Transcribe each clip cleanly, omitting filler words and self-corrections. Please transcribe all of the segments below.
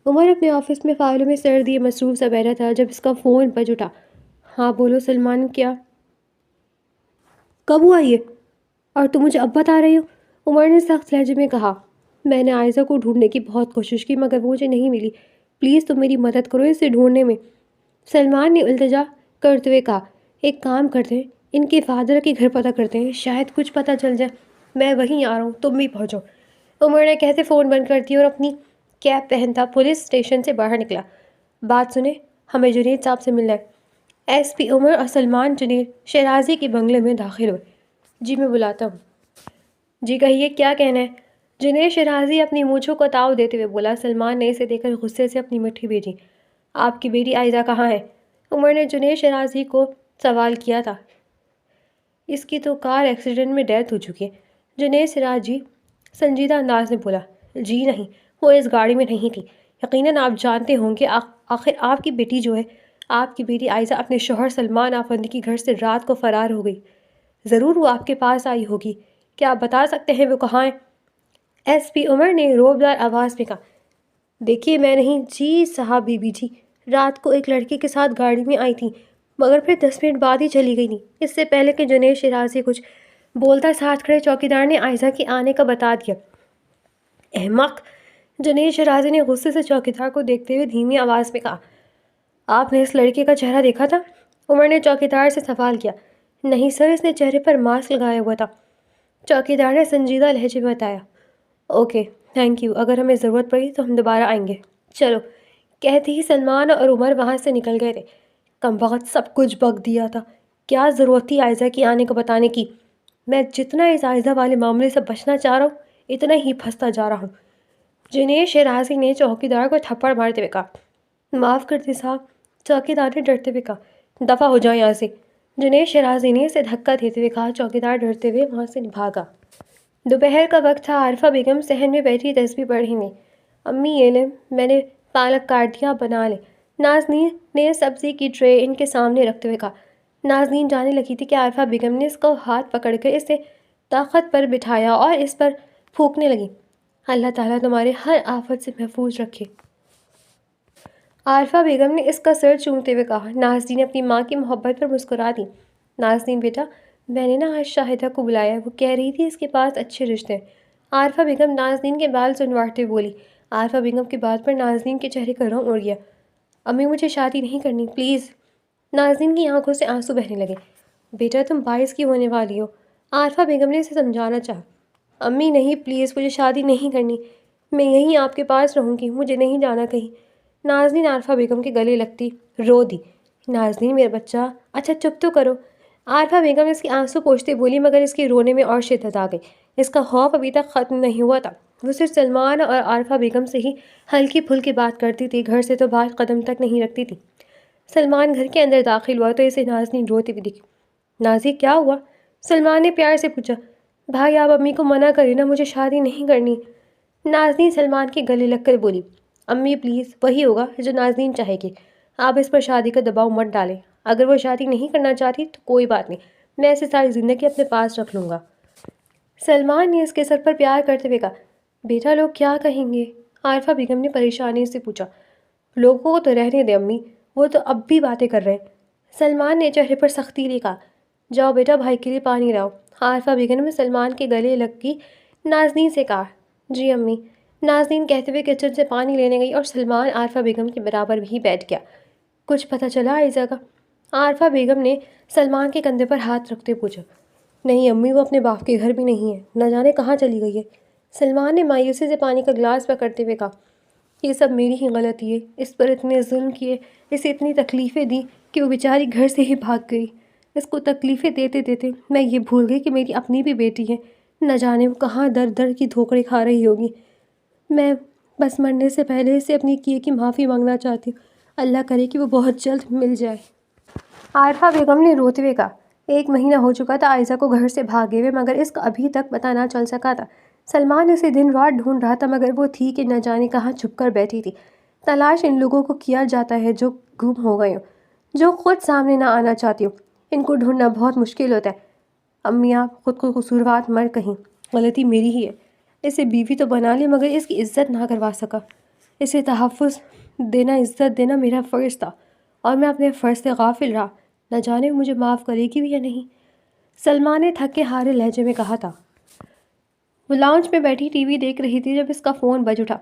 عمر اپنے آفس میں فائلوں میں سر دیے مصروف سا بیٹھا تھا جب اس کا فون بج اٹھا۔ ہاں بولو سلمان، کیا؟ کب ہوا یہ؟ اور تم مجھے اب بتا رہی ہو؟ عمر نے سخت لہجے میں کہا۔ میں نے عائزہ کو ڈھونڈنے کی بہت کوشش کی مگر وہ مجھے نہیں ملی۔ پلیز تم میری مدد کرو اسے ڈھونڈنے میں، سلمان نے التجا کرتے ہوئے کہا۔ ایک کام کرتے ہیں، ان کے فادر کے گھر پتہ کرتے ہیں، شاید کچھ پتہ چل جائے۔ میں وہیں آ رہا ہوں، تم بھی پہنچو، عمر نے کہتے فون بند کر دیا اور اپنی کیپ پہنتا پولیس اسٹیشن سے باہر نکلا۔ بات سنیں، ہمیں جنید صاحب سے ملنا ہے۔ ایس پی عمر اور سلمان جنید شیرازی کے بنگلے میں داخل ہوئے۔ جی میں بلاتا ہوں۔ جی کہیے، کیا کہنا ہے؟ جنید شیرازی اپنی مونچھوں کو تاؤ دیتے ہوئے بولا۔ سلمان نے اسے دیکھ کر غصے سے اپنی مٹھی بھیجی۔ آپ کی بیٹی عائزہ کہاں ہے؟ عمر نے جنید شیرازی کو سوال کیا تھا۔ اس کی تو کار ایکسیڈنٹ میں ڈیتھ ہو چکی ہے، جنید شیرازی سنجیدہ انداز میں بولا۔ جی نہیں، وہ اس گاڑی میں نہیں تھی۔ یقیناً آپ جانتے ہوں گے آخر آپ کی بیٹی جو ہے، آپ کی بیٹی عائزہ اپنے شوہر سلمان آفندی کے گھر سے رات کو فرار ہو گئی۔ ضرور وہ آپ کے پاس آئی ہوگی، کیا آپ بتا سکتے ہیں وہ کہاں ہے؟ ایس پی عمر نے روبدار آواز میں کہا۔ دیکھیے میں نہیں، جی صاحب بی جی رات کو ایک لڑکے کے ساتھ گاڑی میں آئی تھی مگر پھر 10 منٹ بعد ہی چلی گئی تھی۔ اس سے پہلے کہ جنید شیرازی کچھ بولتا ساتھ کھڑے چوکیدار نے عائزہ کے آنے کا بتا دیا۔ احمق، جنید شیرازی نے غصے سے چوکیدار کو دیکھتے ہوئے دھیمی آواز میں کہا۔ آپ نے اس لڑکے کا چہرہ دیکھا تھا؟ عمر نے چوکیدار سے سوال کیا۔ نہیں سر، اس نے چہرے پر ماسک لگایا ہوا تھا، چوکیدار نے سنجیدہ لہجے میں بتایا۔ اوکے تھینک یو، اگر ہمیں ضرورت پڑی تو ہم دوبارہ آئیں گے۔ چلو، کہتے ہی سلمان اور عمر وہاں سے نکل گئے تھے۔ کم وقت سب کچھ بک دیا تھا، کیا ضرورت تھی عائزہ کے آنے کو بتانے کی؟ میں جتنا اس عائزہ والے معاملے سے بچنا چاہ رہا ہوں اتنا ہی پھنستا جا رہا ہوں۔ جنید شیرازی نے چوکیدار کو تھپڑ مارتے ہوئے کہا۔ معاف کرتے صاحب، چوکیدار نے ڈرتے ہوئے کہا۔ دفع ہو جائیں یہاں سے، جنید شیرازی نے اسے دھکا دیتے ہوئے کہا۔ چوکیدار ڈرتے ہوئے وہاں سے بھاگا۔ دوپہر کا وقت تھا، عارفہ بیگم صحن میں بیٹھی تسبیح پڑھ رہی تھیں۔ امی یہ لیں، میں نے پالک کاٹ دیا، بنا لیں، نازنین نے سبزی کی ٹرے ان کے سامنے رکھتے ہوئے کہا۔ نازنین جانے لگی تھی کہ عارفہ بیگم نے اس کو ہاتھ پکڑ کر اسے طاقت پر بٹھایا اور اس پر پھونکنے لگی۔ اللہ تعالیٰ تمہارے ہر آفت سے محفوظ رکھے، عارفہ بیگم نے اس کا سر چومتے ہوئے کہا۔ نازنین نے اپنی ماں کی محبت پر مسکرا دی۔ نازنین بیٹا، میں نے آج شاہدہ کو بلایا، وہ کہہ رہی تھی اس کے پاس اچھے رشتے ہیں۔ عارفہ بیگم نازنین کے بال سنواڑتے ہوئے بولی۔ عارفہ بیگم کی بات پر نازنین کے چہرے کا رنگ اڑ گیا۔ امی مجھے شادی نہیں کرنی پلیز۔ نازنین کی آنکھوں سے آنسو بہنے لگے۔ بیٹا تم 22 کی ہونے والی ہو، عارفہ بیگم نے اسے سمجھانا چاہا۔ امی نہیں پلیز، مجھے شادی نہیں کرنی، میں یہیں آپ کے پاس رہوں گی، مجھے نہیں جانا کہیں۔ نازنین عارفہ بیگم کے گلے لگتی رو دی۔ نازنین میرا بچہ، اچھا چپ تو کرو، عارفہ بیگم اس کے آنسو پوچھتے بولی مگر اس کے رونے میں اور شدت آ گئی۔ اس کا خوف ابھی تک ختم نہیں ہوا تھا، وہ صرف سلمان اور عارفہ بیگم سے ہی ہلکی پھلکی بات کرتی تھی، گھر سے تو باہر قدم تک نہیں رکھتی تھی۔ سلمان گھر کے اندر داخل ہوا تو اسے نازنین روتی ہوئی دکھی۔ نازی کیا ہوا؟ سلمان نے پیار سے پوچھا۔ بھائی آپ امی کو منع کریں نا، مجھے شادی نہیں کرنی، نازنین سلمان کے گلے لگ کر بولی۔ امی پلیز، وہی ہوگا جو نازنین چاہے گی، آپ اس پر شادی کا دباؤ مت ڈالیں، اگر وہ شادی نہیں کرنا چاہتی تو کوئی بات نہیں، میں اسے ساری زندگی اپنے پاس رکھ لوں گا۔ سلمان نے اس کے سر پر پیار کرتے ہوئے کہا۔ بیٹا لوگ کیا کہیں گے؟ عارفہ بیگم نے پریشانی سے پوچھا۔ لوگوں کو تو رہنے دے امی، وہ تو اب بھی باتیں کر رہے ہیں، سلمان نے چہرے پر سختی لے کہا۔ جاؤ بیٹا بھائی کے لیے پانی لاؤ، عارفہ بیگم نے سلمان کے گلے لگ کی نازنین سے کہا۔ جی امی، نازنین کہتے ہوئے کچن سے پانی لینے گئی اور سلمان عارفہ بیگم کے برابر بھی بیٹھ گیا۔ کچھ پتہ چلا عائزہ کا؟ عارفہ بیگم نے سلمان کے کندھے پر ہاتھ رکھتے پوچھا۔ نہیں امی، وہ اپنے باپ کے گھر بھی نہیں ہے، نہ جانے کہاں چلی گئی ہے، سلمان نے مایوسی سے پانی کا گلاس پکڑتے ہوئے کہا۔ یہ سب میری ہی غلطی ہے، اس پر اتنے ظلم کیے، اسے اتنی تکلیفیں دی کہ وہ بیچاری گھر سے ہی بھاگ گئی۔ اس کو تکلیفیں دیتے دیتے میں یہ بھول گئی کہ میری اپنی بھی بیٹی ہے، نہ جانے وہ کہاں در در کی دھوکڑے کھا رہی ہوگی۔ میں بس مرنے سے پہلے اسے اپنی کیے کی معافی مانگنا چاہتی ہوں، اللہ کرے کہ وہ بہت جلد مل جائے، عارفہ بیگم نے روتے ہوئے کہا۔ 1 مہینہ ہو چکا تھا عائزہ کو گھر سے بھاگے ہوئے مگر اس کا ابھی تک پتہ نہ چل سکا تھا۔ سلمان اسے دن رات ڈھونڈ رہا تھا مگر وہ تھی کہ نہ جانے کہاں چھپ کر بیٹھی تھی۔ تلاش ان لوگوں کو کیا جاتا ہے جو گم ہو گئے ہوں، جو خود سامنے نہ آنا چاہتی ہوں، ان کو ڈھونڈنا بہت مشکل ہوتا ہے۔ امی آپ خود کو قصوروار مر کہیں، غلطی میری ہی ہے، اسے بیوی تو بنا لی مگر اس کی عزت نہ کروا سکا۔ اسے تحفظ دینا، عزت دینا میرا فرض تھا، اور میں اپنے فرض سے غافل رہا، نہ جانے وہ مجھے معاف کرے گی بھی یا نہیں۔ سلمان نے تھکے ہارے لہجے میں کہا تھا۔ وہ لاؤنج میں بیٹھی ٹی وی دیکھ رہی تھی جب اس کا فون بج اٹھا۔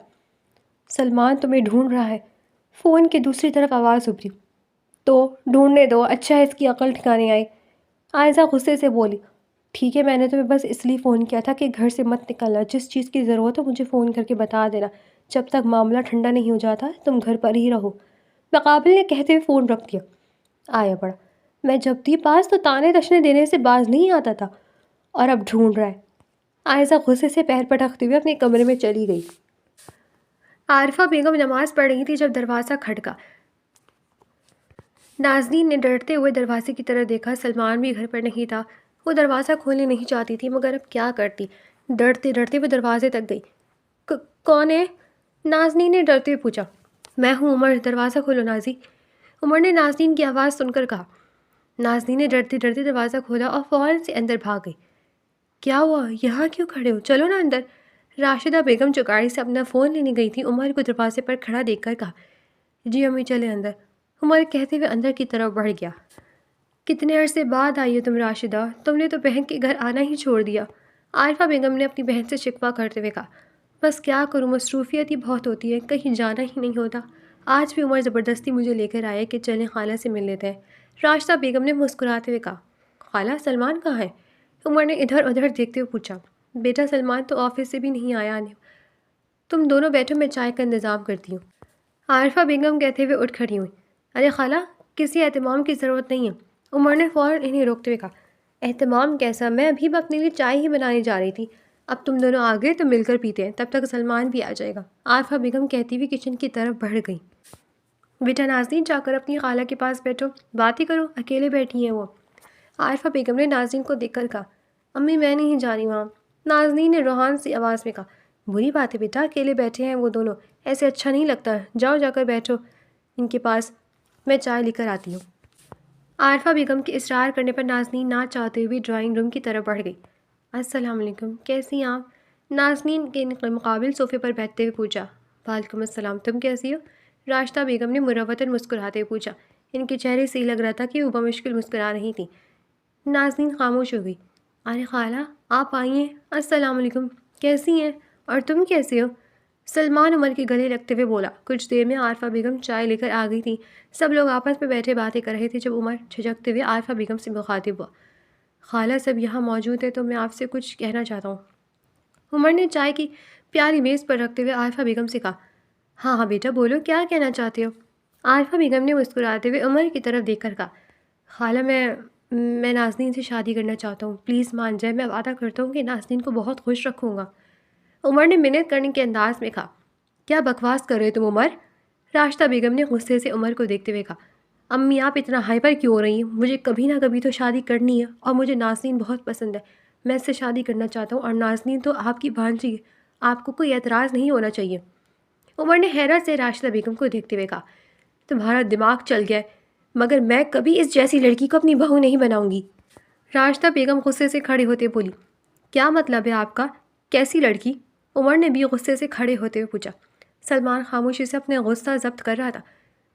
سلمان تمہیں ڈھونڈ رہا ہے، فون کی دوسری طرف آواز ابھری۔ تو ڈھونڈنے دو، اچھا ہے اس کی عقل ٹھکانے آئی۔ عائزہ غصے سے بولی، ٹھیک ہے، میں نے تمہیں بس اس لیے فون کیا تھا کہ گھر سے مت نکلنا، جس چیز کی ضرورت ہو مجھے فون کر کے بتا دینا، جب تک معاملہ ٹھنڈا نہیں ہو جاتا تم گھر پر ہی رہو۔ مقابل نے کہتے ہوئے فون رکھ دیا۔ آیا بڑا، میں جب تھی پاس تو تانے تشنے دینے سے باز نہیں آتا تھا، اور اب ڈھونڈ رہا ہے۔ عائزہ غصے سے پیر پٹکتے ہوئے اپنے کمرے میں چلی گئی۔ عارفہ بیگم نماز پڑھ رہی تھی جب دروازہ کھٹکا۔ نازنین نے ڈرتے ہوئے دروازے کی طرف دیکھا۔ سلمان بھی گھر پر نہیں تھا۔ وہ دروازہ کھولنے نہیں چاہتی تھی، مگر اب کیا کرتی؟ ڈرتے ڈرتے وہ دروازے تک گئی۔ کون ہے؟ نازنین نے ڈرتے ہوئے پوچھا۔ میں ہوں عمر، دروازہ کھولو نازی۔ عمر نے نازنین کی آواز سن کر کہا۔ نازنین نے ڈرتے ڈرتے دروازہ کھولا اور فوراً سے اندر بھاگ گئی۔ کیا ہوا؟ یہاں کیوں کھڑے ہو؟ چلو نا اندر۔ راشدہ بیگم جو گاڑی سے اپنا فون لینے گئی تھی، عمر کو دروازے پر کھڑا دیکھ کر کہا، جی امی چلے اندر۔ عمر کہتے ہوئے اندر کی طرف بڑھ گیا۔ کتنے عرصے بعد آئی ہو تم راشدہ، تم نے تو بہن کے گھر آنا ہی چھوڑ دیا۔ عارفہ بیگم نے اپنی بہن سے شکوہ کرتے ہوئے کہا، بس کیا کروں، مصروفیت ہی بہت ہوتی ہے، کہیں جانا ہی نہیں ہوتا۔ آج بھی عمر زبردستی مجھے لے کر آئے کہ چلیں خالہ سے مل لیتے ہیں۔ راشدہ بیگم نے مسکراتے ہوئے کہا، خالہ سلمان کہاں ہے؟ عمر نے ادھر ادھر دیکھتے ہوئے پوچھا۔ بیٹا سلمان تو آفس سے بھی نہیں آیا، تم دونوں بیٹھو، میں چائے کا انتظام کرتی ہوں۔ عارفہ بیگم کہتے ہوئے اٹھ کھڑی ہوئی۔ ارے خالہ، کسی اہتمام کی ضرورت نہیں ہے۔ عمر نے فوراً انہیں روکتے ہوئے کہا، اہتمام کیسا؟ میں ابھی اپنے لیے چائے ہی بنانے جا رہی تھی، اب تم دونوں آ گئے تو مل کر پیتے ہیں، تب تک سلمان بھی آ جائے گا۔ عارفہ بیگم کہتی ہوئی کچن کی طرف بڑھ گئی۔ بیٹا نازنین، جا کر اپنی خالہ کے پاس بیٹھو، بات ہی کرو، اکیلے بیٹھی ہیں وہ۔ عارفہ بیگم نے نازنین کو دیکھ کر کہا، امی میں نہیں جانی وہاں۔ نازنین نے روحان سی آواز میں کہا، بری بات ہے بیٹا، اکیلے بیٹھے ہیں وہ دونوں، ایسے اچھا نہیں لگتا، جاؤ جا کر بیٹھو ان کے پاس، میں چائے لے کر آتی ہوں۔ عارفہ بیگم کے اصرار کرنے پر نازنین نہ چاہتے ہوئے ڈرائنگ روم کی طرف بڑھ گئی۔ السلام علیکم، کیسی ہیں آپ؟ نازنین کے مقابل صوفے پر بیٹھتے ہوئے پوچھا۔ وعلیکم السلام، تم کیسی ہو؟ راشدہ بیگم نے مروتاً مسکراتے ہوئے پوچھا۔ ان کے چہرے سے ہی لگ رہا تھا کہ وہ بمشکل مسکرا رہی تھیں۔ نازنین خاموش ہو گئی۔ ارے خالہ، آپ آئی ہیں؟ السلام علیکم، کیسی ہیں؟ اور تم کیسے ہو؟ سلمان عمر کے گلے لگتے ہوئے بولا۔ کچھ دیر میں عارفہ بیگم چائے لے کر آ گئی تھی۔ سب لوگ آپس میں بیٹھے باتیں کر رہے تھے جب عمر جھجکتے ہوئے عارفہ بیگم سے مخاطب ہوا۔ خالہ سب یہاں موجود ہے تو میں آپ سے کچھ کہنا چاہتا ہوں۔ عمر نے چائے کی پیالی میز پر رکھتے ہوئے عارفہ بیگم سے کہا، ہاں ہاں بیٹا بولو، کیا کہنا چاہتے ہو؟ عارفہ بیگم نے مسکراتے ہوئے عمر کی طرف دیکھ کر کہا، خالہ میں نازنین سے شادی کرنا چاہتا ہوں، پلیز مان جائے، میں وعدہ کرتا ہوں کہ نازنین کو بہت خوش رکھوں گا۔ عمر نے منت کرنے کے انداز میں کہا، کیا بکواس کر رہے تم عمر؟ راشدہ بیگم نے غصے سے عمر کو دیکھتے ہوئے کہا، امی آپ اتنا ہائپر کیوں ہو رہی ہیں؟ مجھے کبھی نہ کبھی تو شادی کرنی ہے، اور مجھے نازنین بہت پسند ہے، میں اس سے شادی کرنا چاہتا ہوں، اور نازنین تو آپ کی بھانجی ہے، آپ کو کوئی اعتراض نہیں ہونا چاہیے۔ عمر نے حیرت سے راشدہ بیگم کو دیکھتے ہوئے کہا، تمہارا دماغ چل گیا ہے، مگر میں کبھی اس جیسی لڑکی کو اپنی بہو نہیں بناؤں گی۔ راشدہ بیگم غصے سے کھڑے ہوتے بولی، کیا مطلب ہے آپ کا؟ کیسی لڑکی؟ عمر نے بھی غصے سے کھڑے ہوتے ہوئے پوچھا۔ سلمان خاموشی سے اپنے غصہ ضبط کر رہا تھا۔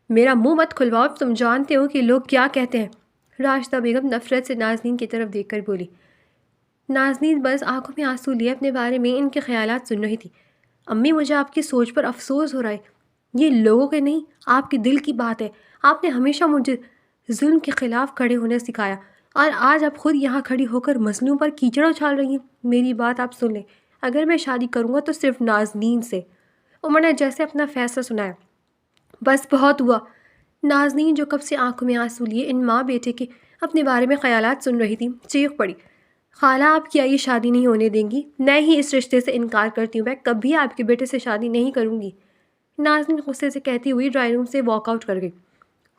میرا منہ مت کھلواؤ، تم جانتے ہو کہ لوگ کیا کہتے ہیں۔ راشدہ بیگم نفرت سے نازنین کی طرف دیکھ کر بولی۔ نازنین بس آنکھوں میں آنسو لیے اپنے بارے میں ان کے خیالات سن رہی تھی۔ امی مجھے آپ کی سوچ پر افسوس ہو رہا ہے، یہ لوگوں کے نہیں آپ کے دل کی بات ہے۔ آپ نے ہمیشہ مجھے ظلم کے خلاف کھڑے ہونا سکھایا، اور آج آپ خود یہاں کھڑی ہو کر مظلوم پر کیچڑ اچھال رہی ہیں۔ میری بات آپ سن لیں، اگر میں شادی کروں گا تو صرف نازنین سے۔ عمر نے جیسے اپنا فیصلہ سنایا۔ بس بہت ہوا۔ نازنین جو کب سے آنکھوں میں آنسو لیے ان ماں بیٹے کے اپنے بارے میں خیالات سن رہی تھی، چیخ پڑی، خالہ آپ کیا یہ شادی نہیں ہونے دیں گی؟ میں ہی اس رشتے سے انکار کرتی ہوں، میں کبھی آپ کے بیٹے سے شادی نہیں کروں گی۔ نازنین غصے سے کہتی ہوئی ڈرائنگ روم سے واک آؤٹ کر گئی۔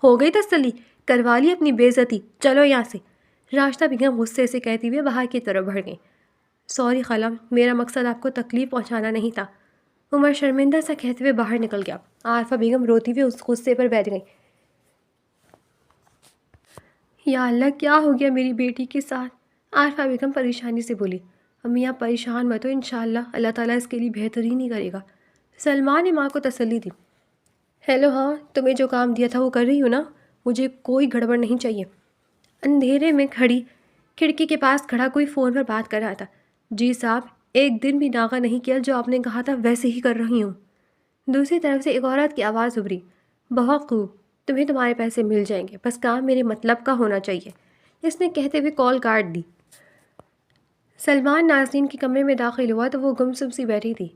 ہو گئی تسلی، کروا لی اپنی بے عزتی، چلو یہاں سے۔ راشدہ بیگم غصے سے کہتی ہوئے باہر کی طرف بڑھ گئی۔ سوری خالہ، میرا مقصد آپ کو تکلیف پہنچانا نہیں تھا۔ عمر شرمندہ سا کہتے ہوئے باہر نکل گیا۔ عارفہ بیگم روتی ہوئے اس غصے پر بیٹھ گئی۔ یا اللہ، کیا ہو گیا میری بیٹی کے ساتھ؟ عارفہ بیگم پریشانی سے بولی۔ امی آپ پریشان مت ہو، انشاءاللہ اللہ تعالیٰ اس کے لیے بہترین ہی کرے گا۔ سلمان نے ماں کو تسلی دی۔ ہیلو، ہاں تمہیں جو کام دیا تھا وہ کر رہی ہو نا؟ مجھے کوئی گڑبڑ نہیں چاہیے۔ اندھیرے میں کھڑی کھڑکی کے پاس کھڑا کوئی فون پر بات کر رہا تھا۔ جی صاحب، ایک دن بھی ناغہ نہیں کیا، جو آپ نے کہا تھا ویسے ہی کر رہی ہوں۔ دوسری طرف سے ایک عورت کی آواز ابھری۔ بہت خوب، تمہیں تمہارے پیسے مل جائیں گے، بس کام میرے مطلب کا ہونا چاہیے۔ اس نے کہتے ہوئے کال کاٹ دی۔ سلمان ناظرین کے کمرے میں داخل ہوا تو وہ گمسم سی بیٹھی تھی۔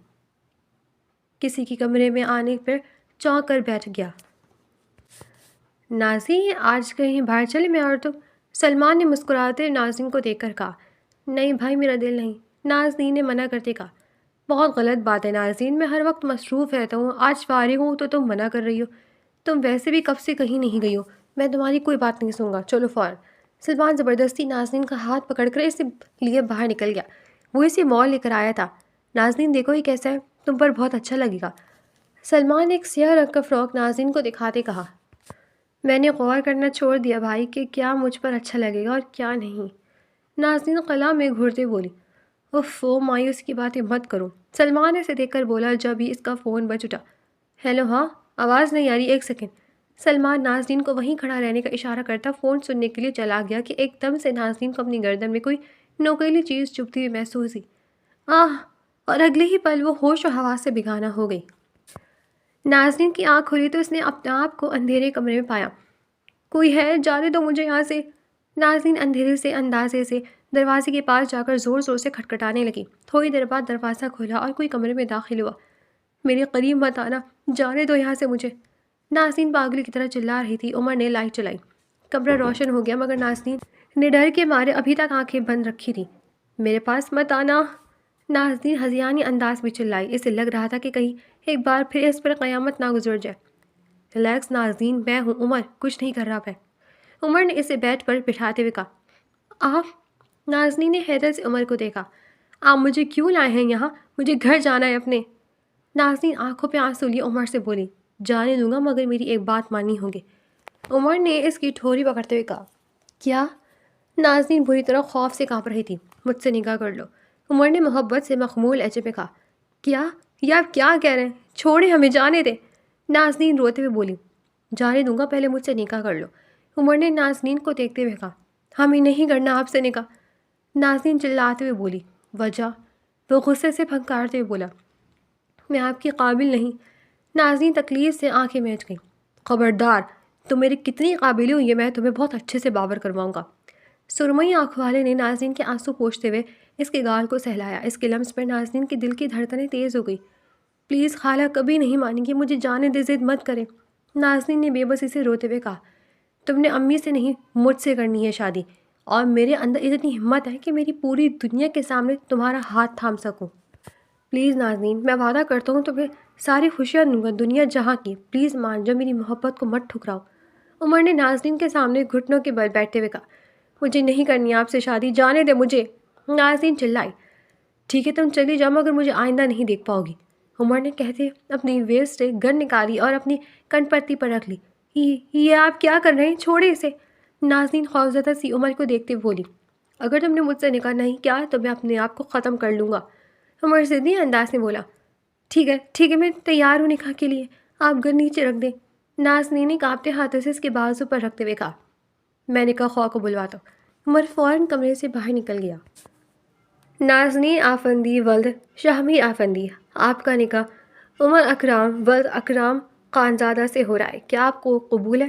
کسی کے کمرے میں آنے پر چونک کر بیٹھ گیا۔ ناظرین، آج کہیں باہر چلے میں اور تم؟ سلمان نے مسکراتے ناظرین کو دیکھ کر کہا۔ نہیں بھائی، میرا دل نہیں، ناظرین نے منع کرتے کہا۔ بہت غلط بات ہے ناظرین، میں ہر وقت مصروف رہتا ہوں، آج فارغ ہوں تو تم منع کر رہی ہو؟ تم ویسے بھی کب سے کہیں نہیں گئی ہو، میں تمہاری کوئی بات نہیں سنوں گا، چلو فوراً۔ سلمان زبردستی ناظرین کا ہاتھ پکڑ کر اسے لیے باہر نکل گیا۔ وہ اسے مال لے کر آیا تھا۔ ناظرین دیکھو یہ کیسا ہے، تم پر بہت اچھا لگے گا۔ سلمان نے ایک سیاہ رنگ کا فراک ناظرین کو دکھاتے کہا۔ میں نے غور کرنا چھوڑ دیا بھائی کہ کیا مجھ پر اچھا لگے گا اور کیا نہیں۔ ناظرین قلعہ میں گھورتے بولی۔ اوہ، مایوس کی باتیں مت کرو، سلمان اسے دیکھ کر بولا جب ہی اس کا فون بج اٹھا۔ ہیلو، ہاں آواز نہیں آ رہی، ایک سیکنڈ۔ سلمان ناظرین کو وہیں کھڑا رہنے کا اشارہ کرتا فون سننے کے لیے چلا گیا کہ ایک دم سے ناظرین کو اپنی گردن میں کوئی نوکیلی چیز چبھتی ہوئی محسوس ہوئی۔ آہ! اور اگلے ہی پل وہ ہوش و حواس سے بیگانہ ہو گئی۔ ناظرین کی آنکھ کھلی تو اس نے اپنے آپ کو اندھیرے کمرے میں پایا۔ کوئی ہے، جانے دو مجھے یہاں سے۔ ناظرین اندھیرے سے اندازے سے دروازے کے پاس جا کر زور زور سے کھٹکھٹانے لگی۔ تھوڑی دیر بعد دروازہ کھولا اور کوئی کمرے میں داخل ہوا۔ میرے قریب مت آنا، جانے دو یہاں سے مجھے۔ ناظرین پاگل کی طرح چلا رہی تھی۔ عمر نے لائٹ چلائی۔ کمرہ روشن ہو گیا مگر ناظرین نے ڈر کے مارے ابھی تک آنکھیں بند رکھی تھیں۔ میرے پاس مت آنا، ناظرین ہذیانی انداز میں چلائی۔ اسے لگ رہا تھا کہ کہیں ایک بار پھر اس پر قیامت نہ گزر جائے۔ ریلیکس ناظرین، میں ہوں عمر، کچھ نہیں کر رہا میں۔ عمر نے اسے بیڈ پر بٹھاتے ہوئے کہا۔ آپ؟ ناظرین نے حیرت سے عمر کو دیکھا۔ آپ مجھے کیوں لائے ہیں یہاں؟ مجھے گھر جانا ہے اپنے۔ ناظرین آنکھوں پہ آنسو لیے عمر سے بولی۔ جانے دوں گا مگر میری ایک بات ماننی ہوگی۔ عمر نے اس کی ٹھوری پکڑتے ہوئے کہا۔ کیا؟ ناظرین بری طرح خوف سے کانپ رہی تھی۔ مجھ سے نکاح کر لو، عمر نے محبت سے مخمول لہجے میں کہا۔ کیا؟ یہ آپ کیا کہہ رہے ہیں؟ چھوڑے ہمیں، جانے دیں۔ ناظرین روتے ہوئے بولی۔ جانے دوں گا، پہلے مجھ سے نکاح کر لو، عمر نے ناظرین کو دیکھتے ہوئے کہا۔ ہمیں نہیں کرنا آپ سے نکاح، ناظرین چلاتے ہوئے بولی۔ وجہ؟ وہ غصے سے پھنکارتے ہوئے بولا۔ میں آپ کے قابل نہیں۔ ناظرین تکلیف سے آنکھیں میچ گئیں۔ خبردار، تم میری کتنی قابل ہو یہ میں تمہیں بہت اچھے سے باور کرواؤں گا۔ سرمئی آنکھ والے نے ناظرین کے آنسو پوچھتے ہوئے اس کے گال کو سہلایا۔ اس کے لمس پر ناظرین کے دل کی دھڑکنیں تیز ہو گئی۔ پلیز خالہ، کبھی نہیں مانیں گی، مجھے جانے دے، ضد مت کریں، ناظرین نے بے بسی سے روتے ہوئے کہا۔ تم نے امی سے نہیں مجھ سے کرنی ہے شادی، اور میرے اندر اتنی ہمت ہے کہ میری پوری دنیا کے سامنے تمہارا ہاتھ تھام سکوں۔ پلیز ناظرین، میں وعدہ کرتا ہوں تمہیں ساری خوشیاں دوں گا دنیا جہاں کی، پلیز مان جاؤ، میری محبت کو مت ٹھکراؤ۔ عمر نے ناظرین کے سامنے گھٹنوں کے بل بیٹھتے ہوئے کہا۔ مجھے نہیں کرنی آپ سے شادی، جانے دے مجھے، ناظرین چلائی۔ ٹھیک ہے تم چلی جاؤ مگر مجھے آئندہ نہیں دیکھ پاؤ گی، عمر نے کہتے اپنی ویسٹ سے گن نکالی اور اپنی کن پتی پر رکھ لی۔ یہ آپ کیا کر رہے ہیں، چھوڑے اسے، ناظرین خوفزدہ سی عمر کو دیکھتے بولی۔ اگر تم نے مجھ سے نکاح نہیں کیا تو میں اپنے آپ کو ختم کر لوں گا، عمر ضدی انداز میں بولا۔ ٹھیک ہے، میں تیار ہوں نکاح کے لیے، آپ گن نیچے رکھ دیں، ناظرین نے کانپتے ہاتھوں سے اس کے بازو پر رکھتے ہوئے کہا۔ میں نکاح خواہ کو بلواتا ہوں، عمر فوراً کمرے سے باہر نکل گیا۔ نازنین آفندی ولد شاہمیر آفندی، آپ کا نکاح عمر اکرام ولد اکرام خانزادہ سے ہو رہا ہے، کیا آپ کو قبول ہے؟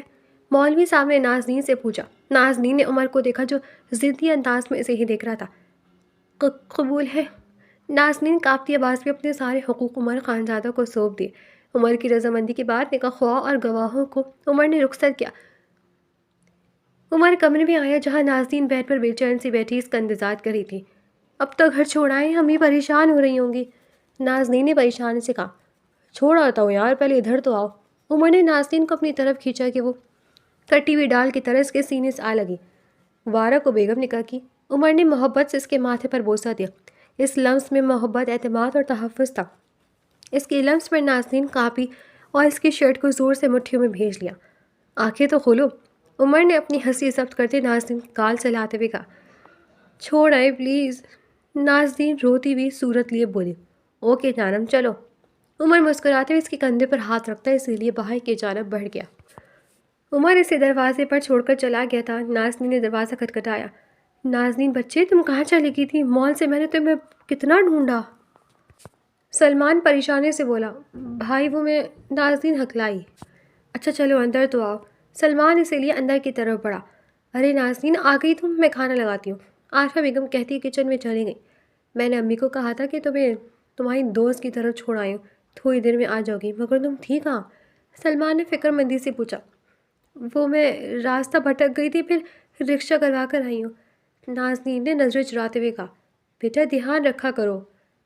مولوی صاحب نے نازنین سے پوچھا۔ نازنین نے عمر کو دیکھا جو ضدی انداز میں اسے ہی دیکھ رہا تھا۔ قبول ہے، نازنین کانپتی آواز میں اپنے سارے حقوق عمر خانزادہ کو سونپ دیے۔ عمر کی رضامندی کے بعد نکاح خواہ اور گواہوں کو عمر نے رخصت کیا۔ عمر کمرے میں آیا جہاں نازنین بیڈ پر بے چین سی بیٹھی اس کا انتظار کر رہی تھی۔ اب تک گھر چھوڑائیں، ہم ہی پریشان ہو رہی ہوں گی، نازنین نے پریشانی سے کہا۔ چھوڑ آتا ہوں یار، پہلے ادھر تو آؤ، عمر نے نازنین کو اپنی طرف کھینچا کہ وہ کٹی ہوئی ڈال کی طرح اس کے سینے سے آ لگی۔ وارہ کو بیگم نکاح کی، عمر نے محبت سے اس کے ماتھے پر بوسہ دیا۔ اس لمس میں محبت، اعتماد اور تحفظ تھا۔ اس کے لمس پر نازنین کانپی اور اس کی شرٹ کو زور سے مٹھیوں میں بھیج لیا۔ آنکھیں تو کھولو، عمر نے اپنی ہنسی ضبط کرتے نازنین گال سلاتے ہوئے کہا۔ چھوڑ آئے پلیز، نازنین روتی ہوئی صورت لیے بولی۔ اوکے جانم، چلو، عمر مسکراتے ہوئے اس کے کندھے پر ہاتھ رکھتا اسی لیے باہر کی جانب بڑھ گیا۔ عمر اسے دروازے پر چھوڑ کر چلا گیا تھا۔ نازنین نے دروازہ کھٹکھٹایا۔ نازنین بچے تم کہاں چلی گئی تھی؟ مال سے میں نے تمہیں کتنا ڈھونڈا۔ سلمان پریشانی سے بولا۔ بھائی وہ میں، نازنین ہکلائی۔ اچھا چلو اندر تو آؤ۔ سلمان اسی لیے اندر کی طرف بڑھا۔ ارے نازنین آ گئی تم، میں کھانا لگاتی ہوں، عارفہ بیگم کہتی کچن میں چلی گئی۔ میں نے امی کو کہا تھا کہ تمہیں تمہاری دوست کی طرف چھوڑ آئی ہوں، تھوڑی دیر میں آ جاؤ گی، مگر تم تھی کہاں؟ سلمان نے فکر مندی سے پوچھا۔ وہ میں راستہ بھٹک گئی تھی، پھر رکشہ کروا کر آئی ہوں، نازنین نے نظریں چراتے ہوئے کہا۔ بیٹا دھیان رکھا کرو،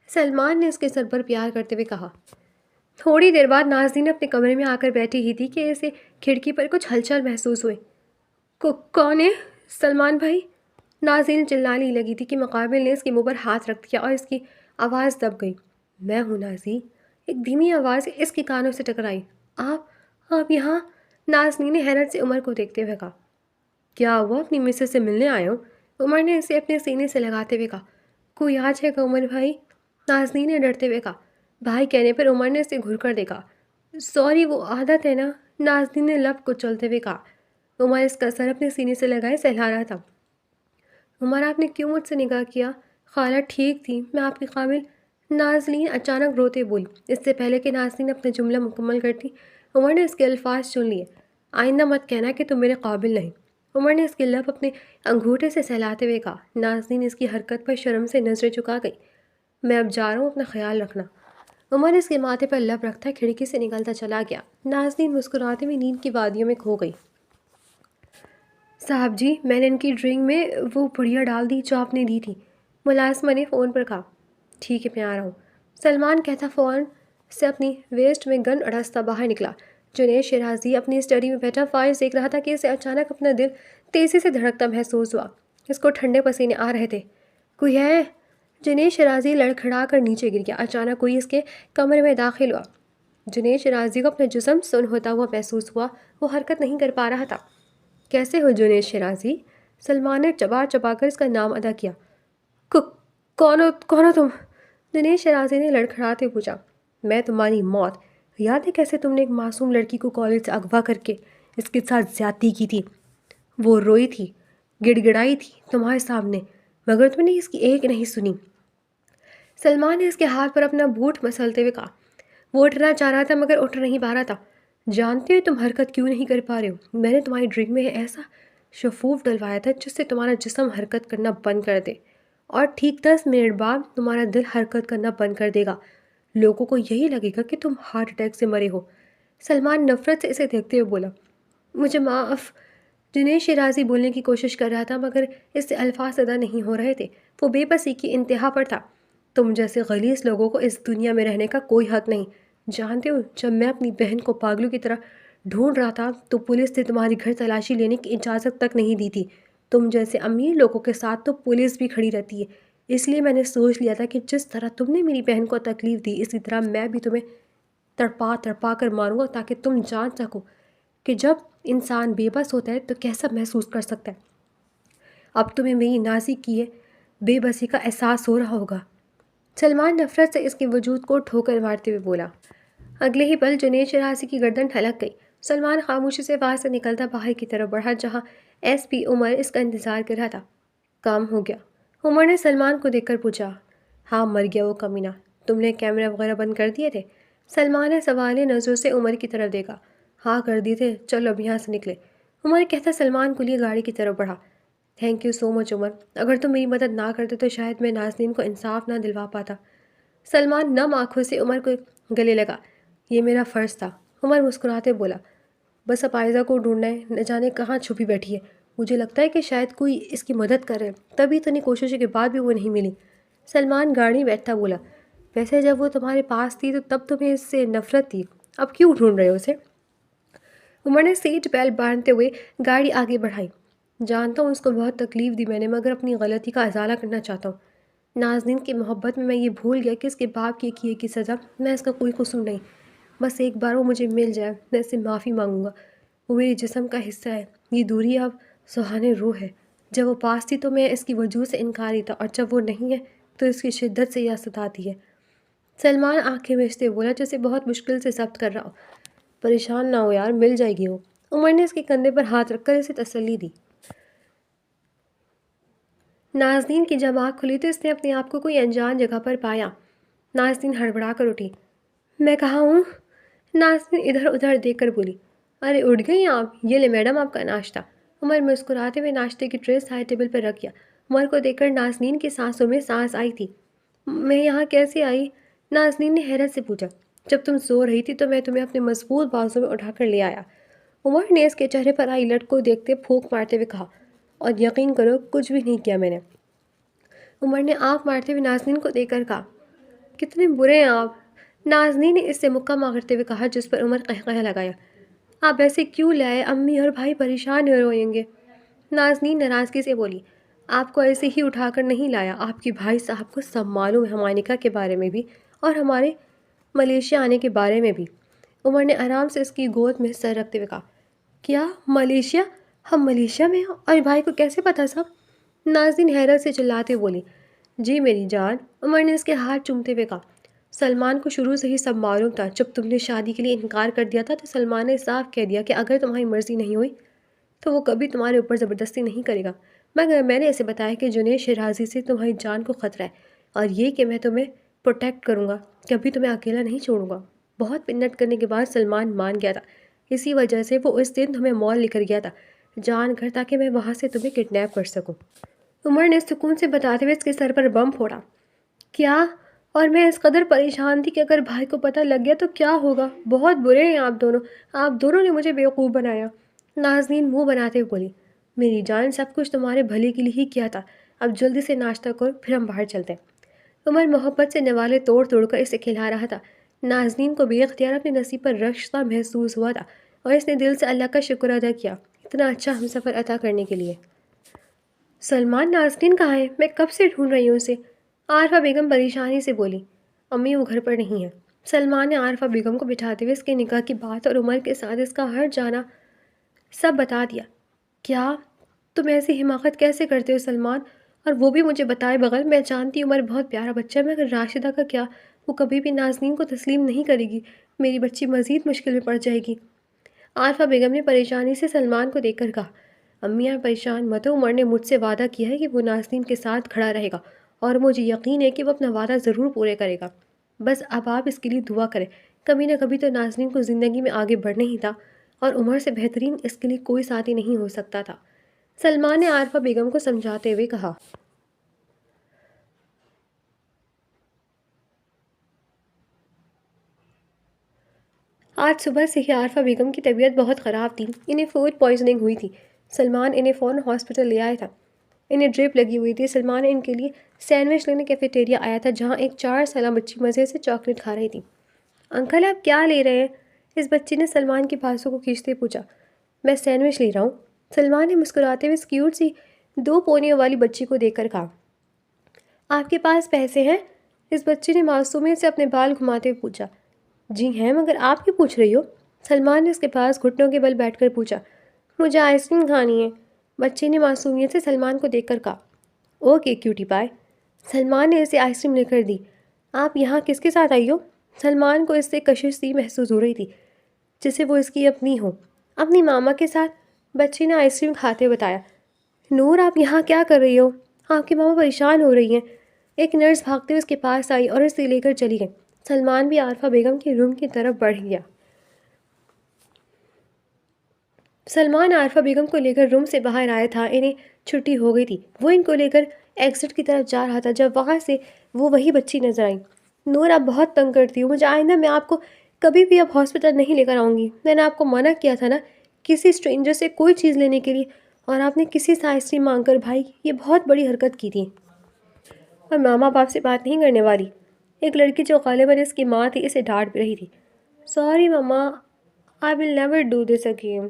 سلمان نے اس کے سر پر پیار کرتے ہوئے کہا۔ تھوڑی دیر بعد نازنین اپنے کمرے میں آ کر بیٹھی ہی تھی کہ اسے کھڑکی پر کچھ ہلچل محسوس ہوئی۔ کون ہے؟ سلمان بھائی؟ نازنین چلانے لگی تھی کہ مقابل نے اس کے منہ پر ہاتھ رکھ دیا اور اس کی آواز دب گئی۔ میں ہوں نازی، ایک دھیمی آواز اس کے کانوں سے ٹکرائی۔ آپ یہاں؟ نازنین نے حیرت سے عمر کو دیکھتے ہوئے کہا۔ کیا ہوا، اپنی مسز سے ملنے آئے ہو؟ عمر نے اسے اپنے سینے سے لگاتے ہوئے کہا۔ کوئی آج ہے گا عمر بھائی؟ نازنین نے ڈرتے ہوئے کہا۔ بھائی کہنے پر عمر نے اسے گھر کر دیکھا۔ سوری وہ عادت ہے نا، نازنین نے لب کو چلتے ہوئے کہا۔ عمر اس کا سر اپنے سینے سے لگائے سہلا رہا تھا۔ عمر آپ نے کیوں مجھ سے نکاح کیا؟ خالہ ٹھیک تھی، میں آپ کے قابل؟ نازنین اچانک روتے بولی۔ اس سے پہلے کہ نازنین اپنا جملہ مکمل کرتی، عمر نے اس کے الفاظ سن لیے۔ آئندہ مت کہنا کہ تم میرے قابل نہیں، عمر نے اس کے لب اپنے انگوٹھے سے سہلاتے ہوئے کہا۔ نازنین اس کی حرکت پر شرم سے نظریں چکا گئی۔ میں اب جا رہا ہوں، اپنا خیال رکھنا۔ عمر اس کے ماتھے پر لب رکھتا کھڑکی سے نکلتا چلا گیا۔ نازنین مسکراتے ہوئے نیند کی وادیوں میں کھو گئی۔ صاحب جی، میں نے ان کی ڈرنک میں وہ پڑیا ڈال دی جو آپ نے دی تھی، ملازمہ نے فون پر کہا۔ ٹھیک ہے میں آ رہا ہوں، سلمان کہتا فوراً سے اپنی ویسٹ میں گن اڑستا باہر نکلا۔ جنید شیرازی اپنی اسٹڈی میں بیٹھا فائلز دیکھ رہا تھا کہ اسے اچانک اپنا دل تیزی سے دھڑکتا محسوس ہوا۔ اس کو ٹھنڈے پسینے آ رہے تھے۔ کوئی ہے؟ جنید شیرازی لڑکھڑا کر نیچے گر گیا۔ اچانک کوئی اس کے کمرے میں داخل ہوا۔ جنید شیرازی کو اپنا جسم سن ہوتا ہوا محسوس ہوا، وہ حرکت نہیں کر پا رہا تھا۔ کیسے ہو جنید شیرازی؟ سلمان نے چبا چبا کر اس کا نام ادا کیا۔ کون ہو تم؟ جنید شیرازی نے لڑکھڑاتے پوچھا۔ میں تمہاری موت، یاد ہے کیسے تم نے ایک معصوم لڑکی کو کالج سے اغوا کر کے اس کے ساتھ زیادتی کی تھی؟ وہ روئی تھی، گڑ گڑائی تھی تمہارے سامنے، مگر تم نے اس کی ایک نہیں سنی۔ سلمان نے اس کے ہاتھ پر اپنا بوٹ مسلتے ہوئے کہا۔ وہ اٹھنا چاہ رہا تھا مگر اٹھ نہیں پا رہا تھا۔ جانتے ہو تم حرکت کیوں نہیں کر پا رہے ہو؟ میں نے تمہاری ڈرنک میں ایسا شفوف ڈلوایا تھا جس سے تمہارا جسم حرکت کرنا بند کر دے، اور ٹھیک 10 منٹ بعد تمہارا دل حرکت کرنا بند کر دے گا۔ لوگوں کو یہی لگے گا کہ تم ہارٹ اٹیک سے مرے ہو۔ سلمان نفرت سے اسے دیکھتے ہوئے بولا۔ مجھے معاف، جنید شیرازی بولنے کی کوشش کر رہا تھا مگر اس سے الفاظ ادا نہیں ہو رہے تھے۔ وہ بے بسی کی انتہا پر تھا۔ تم جیسے غلیظ لوگوں کو اس دنیا میں رہنے کا کوئی حق نہیں۔ جانتے ہو جب میں اپنی بہن کو پاگلوں کی طرح ڈھونڈ رہا تھا تو پولیس نے تمہاری گھر تلاشی لینے کی اجازت تک نہیں دی تھی۔ تم جیسے امیر لوگوں کے ساتھ تو پولیس بھی کھڑی رہتی ہے، اس لیے میں نے سوچ لیا تھا کہ جس طرح تم نے میری بہن کو تکلیف دی اسی طرح میں بھی تمہیں تڑپا تڑپا کر ماروں گا تاکہ تم جان سکو کہ جب انسان بے بس ہوتا ہے تو کیسا محسوس کر سکتا ہے۔ اب تمہیں میری نازی کی بے بسی کا احساس ہو رہا ہوگا۔ سلمان نفرت سے اس کے وجود کو ٹھوکر مارتے ہوئے بولا۔ اگلے ہی پل جنید شیرازی کی گردن ٹھلک گئی۔ سلمان خاموشی سے وہاں سے نکلتا باہر کی طرف بڑھا جہاں ایس پی عمر اس کا انتظار کر رہا تھا۔ کام ہو گیا؟ عمر نے سلمان کو دیکھ کر پوچھا۔ ہاں مر گیا وہ کمینہ، تم نے کیمرے وغیرہ بند کر دیے تھے؟ سلمان نے سوالیہ نظروں سے عمر کی طرف دیکھا۔ ہاں کر دیے تھے، چلو اب یہاں سے نکلے، عمر کہتا سلمان کو لیے گاڑی کی طرف بڑھا۔ تھینک یو سو مچ عمر، اگر تم میری مدد نہ کرتے تو شاید میں نازنین کو انصاف نہ دلوا پاتا۔ سلمان نم آنکھوں سے عمر کو گلے لگا۔ یہ میرا فرض تھا، عمر مسکراتے بولا۔ بس اب عائزہ کو ڈھونڈنا ہے، نہ جانے کہاں چھپی بیٹھی ہے، مجھے لگتا ہے کہ شاید کوئی اس کی مدد کرے، تبھی اتنی کوششوں کے بعد بھی وہ نہیں ملی۔ سلمان گاڑی بیٹھتا بولا۔ ویسے جب وہ تمہارے پاس تھی تو تب تمہیں اس سے نفرت تھی، اب کیوں ڈھونڈ رہے ہو اسے؟ عمر نے سیٹ بیلٹ باندھتے ہوئے گاڑی آگے بڑھائی۔ جانتا ہوں اس کو بہت تکلیف دی میں نے، مگر اپنی غلطی کا ازالہ کرنا چاہتا ہوں۔ نازنین کی محبت میں یہ بھول گیا کہ اس کے باپ کی کیے کی سزا میں اس کا کوئی قصور نہیں۔ بس ایک بار وہ مجھے مل جائے، میں اس سے معافی مانگوں گا۔ وہ میرے جسم کا حصہ ہے، یہ دوری اب سہانے روح ہے۔ جب وہ پاس تھی تو میں اس کی وجود سے انکاری تھا، اور جب وہ نہیں ہے تو اس کی شدت سے یہ ستاتی ہے۔ سلمان آنکھیں مچتے بولا جیسے بہت مشکل سے ضبط کر رہا ہو۔ پریشان نہ ہو یار، مل جائے گی وہ۔ عمر نے اس کے کندھے پر ہاتھ رکھ کر اسے تسلی دی۔ نازنین کی جب آنکھ کھلی تو اس نے اپنے آپ کو کوئی انجان جگہ پر پایا۔ نازنین ہڑبڑا کر اٹھی۔ میں کہاں ہوں؟ نازنین ادھر ادھر دیکھ کر بولی۔ ارے اٹھ گئی آپ، یہ لے میڈم آپ کا ناشتہ۔ عمر مسکراتے ہوئے ناشتے کی ٹرے سائڈ ٹیبل پر رکھ گیا۔ عمر کو دیکھ کر نازنین کی سانسوں میں سانس آئی تھی۔ میں یہاں کیسے آئی؟ نازنین نے حیرت سے پوچھا۔ جب تم سو رہی تھی تو میں تمہیں اپنے مضبوط بازو میں اٹھا کر لے آیا۔ عمر نے اس کے چہرے پر آئی لٹ کو دیکھتے پھونک مارتے ہوئے کہا، اور یقین کرو کچھ بھی نہیں کیا میں نے۔ عمر نے آنکھ مارتے ہوئے نازنین کو دیکھ کر کہا، کتنے برے ہیں آپ۔ نازنین نے اس سے مکہ مارتے ہوئے کہا، جس پر عمر قہقہہ لگایا۔ آپ ایسے کیوں لائے؟ امی اور بھائی پریشان ہو روئیں گے۔ نازنین ناراضگی سے بولی، آپ کو ایسے ہی اٹھا کر نہیں لایا، آپ کے بھائی صاحب کو سب معلوم ہے، ہمارے نکاح کے بارے میں بھی اور ہمارے ملیشیا آنے کے بارے میں بھی۔ عمر نے آرام سے اس کی گود میں سر رکھتے ہوئے کہا، کیا ملیشیا؟ ہم ملیشیا میں ہیں اور بھائی کو کیسے پتہ سب؟ نازنین حیرت سے چلاتے بولی، جی میری جان۔ عمر نے اس کے ہاتھ چومتے ہوئے کہا، سلمان کو شروع سے ہی سب معلوم تھا۔ جب تم نے شادی کے لیے انکار کر دیا تھا تو سلمان نے صاف کہہ دیا کہ اگر تمہاری مرضی نہیں ہوئی تو وہ کبھی تمہارے اوپر زبردستی نہیں کرے گا، مگر میں نے اسے بتایا کہ جنید شیرازی سے تمہاری جان کو خطرہ ہے اور یہ کہ میں تمہیں پروٹیکٹ کروں گا، کبھی تمہیں اکیلا نہیں چھوڑوں گا۔ بہت منت کرنے کے بعد سلمان مان گیا تھا، اسی وجہ سے وہ اس دن تمہیں مال لے کر گیا تھا جان کر، تاکہ میں وہاں سے تمہیں کڈنیپ کر سکوں۔ عمر نے سکون سے بتاتے ہوئے اس کے سر پر بم پھوڑا۔ کیا؟ اور میں اس قدر پریشان تھی کہ اگر بھائی کو پتہ لگ گیا تو کیا ہوگا؟ بہت برے ہیں آپ دونوں نے مجھے بیوقوف بنایا۔ نازنین منہ بناتے ہوئے بولی، میری جان سب کچھ تمہارے بھلے کے لیے ہی کیا تھا، اب جلدی سے ناشتہ کرو پھر ہم باہر چلتے ہیں۔ عمر محبت سے نوالے توڑ توڑ کر اسے کھلا رہا تھا۔ نازنین کو بے اختیار اپنے نصیب پر رشتہ محسوس ہوا تھا اور اس نے دل سے اللہ کا شکر ادا کیا اتنا اچھا ہمسفر عطا کرنے کے لیے۔ سلمان، نازنین کہاں ہے؟ میں کب سے ڈھونڈ رہی ہوں اسے۔ عارفہ بیگم پریشانی سے بولی، امی وہ گھر پر نہیں ہے۔ سلمان نے عارفہ بیگم کو بٹھاتے ہوئے اس کے نکاح کی بات اور عمر کے ساتھ اس کا ہر جانا سب بتا دیا۔ کیا تم ایسی حماقت کیسے کرتے ہو سلمان؟ اور وہ بھی مجھے بتائے بغیر؟ میں جانتی عمر بہت پیارا بچہ ہے، مگر راشدہ کا کیا؟ وہ کبھی بھی نازنین کو تسلیم نہیں کرے گی، میری بچی مزید مشکل میں پڑ جائے گی۔ عارفہ بیگم نے پریشانی سے سلمان کو دیکھ کر کہا، امی آپ پریشان مت ہو، عمر نے مجھ سے وعدہ کیا ہے کہ وہ نازنین کے ساتھ کھڑا رہے گا اور مجھے یقین ہے کہ وہ اپنا وعدہ ضرور پورے کرے گا۔ بس اب آپ اس کے لیے دعا کریں، کبھی نہ کبھی تو نازنین کو زندگی میں آگے بڑھنا ہی تھا اور عمر سے بہترین اس کے لیے کوئی ساتھی نہیں ہو سکتا تھا۔ سلمان نے عارفہ بیگم کو سمجھاتے ہوئے کہا۔ آج صبح سے ہی عارفہ بیگم کی طبیعت بہت خراب تھی، انہیں فوڈ پوائزننگ ہوئی تھی۔ سلمان انہیں فوراً ہاسپٹل لے آیا تھا، انہیں ڈرپ لگی ہوئی تھی۔ سلمان نے ان کے لیے سینڈوچ لینے کیفیٹیریا آیا تھا جہاں ایک 4 سالہ بچی مزے سے چاکلیٹ کھا رہی تھی۔ انکل آپ کیا لے رہے ہیں؟ اس بچی نے سلمان کے بازو کو کھینچتے پوچھا۔ میں سینڈوچ لے رہا ہوں، سلمان نے مسکراتے ہوئے اس کیوٹ سی 2 پونیوں والی بچی کو دیکھ کر کہا۔ آپ کے پاس پیسے ہیں؟ اس بچی نے معصومیت سے اپنے بال گھماتے ہوئے پوچھا۔ جی ہیں، مگر آپ کیوں پوچھ رہی ہو؟ سلمان نے اس کے پاس گھٹنوں کے بل بیٹھ کر پوچھا۔ مجھے آئس کریم کھانی ہے، بچے نے معصومیت سے سلمان کو دیکھ کر کہا۔ اوکے کیوٹی پائے۔ سلمان نے اسے آئس کریم لے کر دی۔ آپ یہاں کس کے ساتھ آئی ہو؟ سلمان کو اس سے کشش سی محسوس ہو رہی تھی، جسے وہ اس کی اپنی ہو۔ اپنی ماما کے ساتھ، بچی نے آئس کریم کھاتے بتایا۔ نور آپ یہاں کیا کر رہی ہو؟ آپ کی ماما پریشان ہو رہی ہیں۔ ایک نرس بھاگتے ہوئے اس کے پاس آئی اور اسے لے کر چلی گئی۔ سلمان بھی عارفہ بیگم کے روم کی طرف بڑھ گیا۔ سلمان عارفہ بیگم کو لے کر روم سے باہر آیا تھا، انہیں چھٹی ہو گئی تھی۔ وہ ان کو لے کر ایگزٹ کی طرف جا رہا تھا جب وہاں سے وہ وہی بچی نظر آئی۔ نور آپ بہت تنگ کرتی ہو، مجھے آئندہ میں آپ کو کبھی بھی اب ہاسپٹل نہیں لے کر آؤں گی۔ میں نے آپ کو منع کیا تھا نا کسی اسٹرینجر سے کوئی چیز لینے کے لیے، اور آپ نے کسی سے آئس کریم مانگ کر بھائی، یہ بہت بڑی حرکت کی تھی۔ اور ماما باپ سے بات نہیں کرنے والی؟ ایک لڑکی جو غالباً اس کی ماں تھی اسے ڈانٹ بھی رہی تھی۔ Sorry mama, I will never do this again.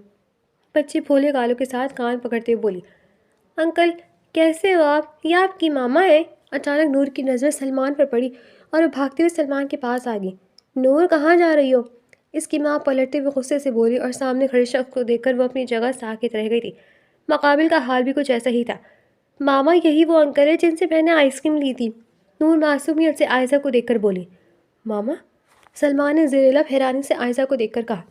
بچی پھولے گالوں کے ساتھ کان پکڑتے ہوئے بولی۔ انکل کیسے ہو آپ؟ یہ آپ کی ماما ہے؟ اچانک نور کی نظر سلمان پر پڑی اور وہ بھاگتے ہوئے سلمان کے پاس آ گئی۔ نور کہاں جا رہی ہو؟ اس کی ماں پلٹتے ہوئے غصے سے بولی اور سامنے کھڑے شخص کو دیکھ کر وہ اپنی جگہ ساکت رہ گئی تھی۔ مقابل کا حال بھی کچھ ایسا ہی تھا۔ ماما یہی وہ انکل ہے جن سے میں نے آئس کریم لی تھی، نور معصومیت سے عائزہ کو دیکھ کر بولی۔ ماما؟ سلمان نے زیر لب حیرانی سے عائزہ کو دیکھ کر کہا۔